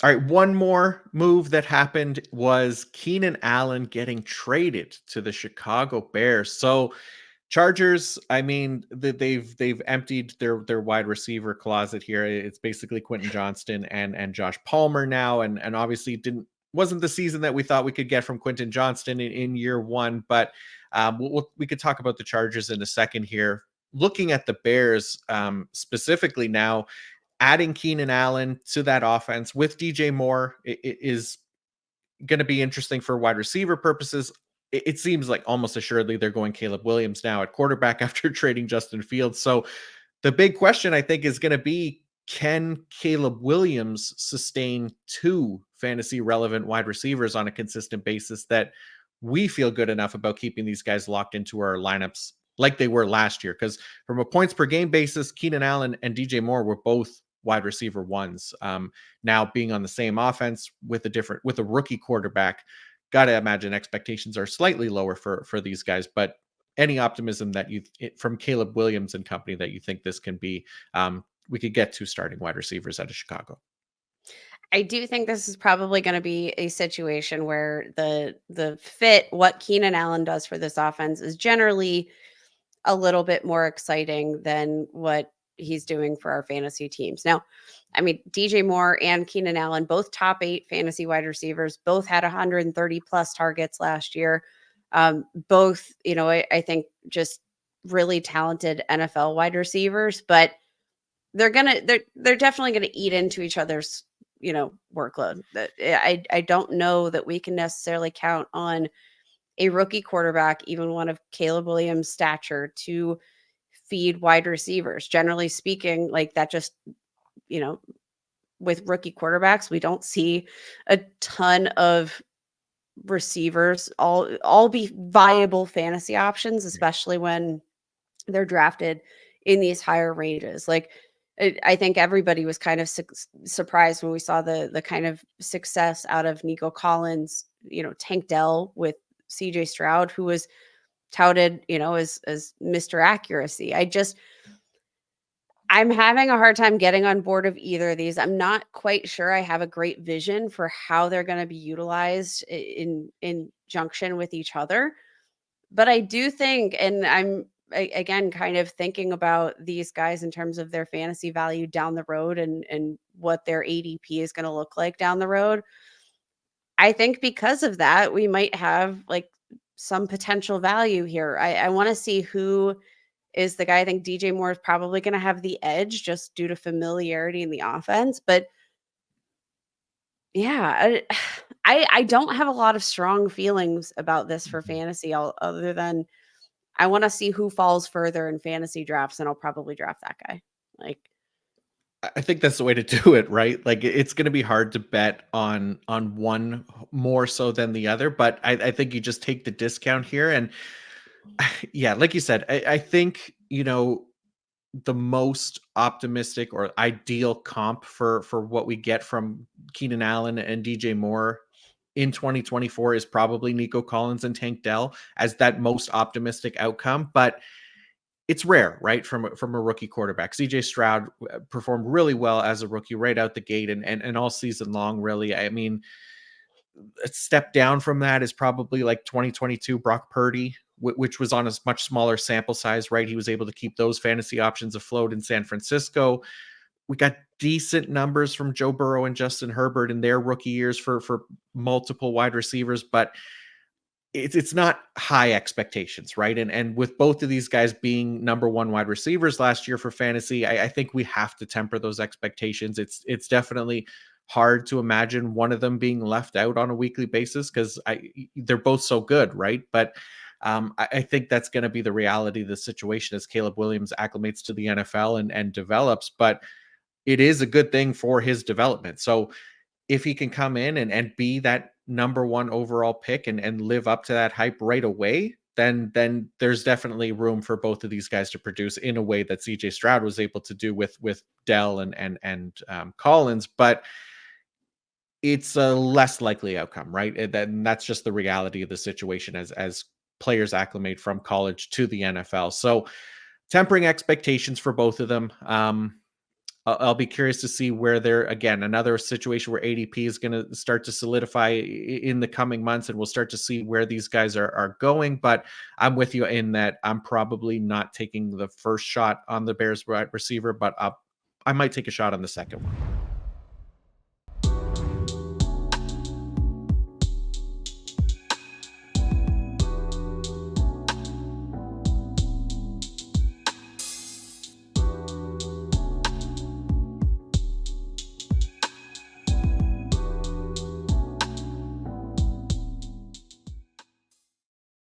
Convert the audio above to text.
All right, one more move that happened was Keenan Allen getting traded to the Chicago Bears. So Chargers, I mean, they've emptied their wide receiver closet here. It's basically Quentin Johnston and Josh Palmer now, and obviously wasn't the season that we thought we could get from Quentin Johnston in year one. But we could talk about the Chargers in a second here. Looking at the Bears specifically now, adding Keenan Allen to that offense with DJ Moore is going to be interesting for wide receiver purposes. It seems like almost assuredly they're going Caleb Williams now at quarterback after trading Justin Fields. So the big question, I think, is going to be, can Caleb Williams sustain two fantasy relevant wide receivers on a consistent basis that we feel good enough about keeping these guys locked into our lineups like they were last year? Because from a points per game basis, Keenan Allen and DJ Moore were both wide receiver ones. Now being on the same offense with a rookie quarterback, got to imagine expectations are slightly lower for these guys. But any optimism that from Caleb Williams and company that you think this can be, we could get two starting wide receivers out of Chicago. I do think this is probably going to be a situation where the fit, what Keenan Allen does for this offense, is generally a little bit more exciting than what he's doing for our fantasy teams. Now, I mean, DJ Moore and Keenan Allen, both top 8 fantasy wide receivers, both had 130 plus targets last year. Both, I think just really talented NFL wide receivers, but they're definitely gonna eat into each other's, workload. That I don't know that we can necessarily count on a rookie quarterback, even one of Caleb Williams' stature, to feed wide receivers. Generally speaking, like that just, with rookie quarterbacks, we don't see a ton of receivers all be viable fantasy options, especially when they're drafted in these higher ranges. Like I think everybody was kind of surprised when we saw the kind of success out of Nico Collins, Tank Dell with CJ Stroud, who was touted, as Mr. Accuracy. I'm having a hard time getting on board of either of these. I'm not quite sure I have a great vision for how they're going to be utilized in junction with each other. But I do think, and I'm again kind of thinking about these guys in terms of their fantasy value down the road and what their ADP is going to look like down the road. I think because of that, we might have like some potential value here. I want to see who is the guy. I think DJ Moore is probably going to have the edge just due to familiarity in the offense. But yeah, I don't have a lot of strong feelings about this for fantasy, other than I want to see who falls further in fantasy drafts, and I'll probably draft that guy. Like, I think that's the way to do it, right? Like it's going to be hard to bet on one more so than the other, but I think you just take the discount here. And yeah, like you said, I think the most optimistic or ideal comp for what we get from Keenan Allen and DJ Moore in 2024 is probably Nico Collins and Tank Dell as that most optimistic outcome. But it's rare, right? From a rookie quarterback. CJ Stroud performed really well as a rookie right out the gate and all season long, really. I mean, a step down from that is probably like 2022 Brock Purdy, which was on a much smaller sample size, right? He was able to keep those fantasy options afloat in San Francisco. We got decent numbers from Joe Burrow and Justin Herbert in their rookie years for multiple wide receivers, but it's not high expectations, right? And with both of these guys being number one wide receivers last year for fantasy, I think we have to temper those expectations. It's definitely hard to imagine one of them being left out on a weekly basis because they're both so good, right? But I think that's going to be the reality of the situation as Caleb Williams acclimates to the NFL and develops. But it is a good thing for his development. So if he can come in and be that number one overall pick and live up to that hype right away, then there's definitely room for both of these guys to produce in a way that CJ Stroud was able to do with Dell and Collins. But it's a less likely outcome, right? And that's just the reality of the situation as players acclimate from college to the NFL. So tempering expectations for both of them. I'll be curious to see where they're, again, another situation where ADP is going to start to solidify in the coming months, and we'll start to see where these guys are going. But I'm with you in that I'm probably not taking the first shot on the Bears wide receiver, but I might take a shot on the second one.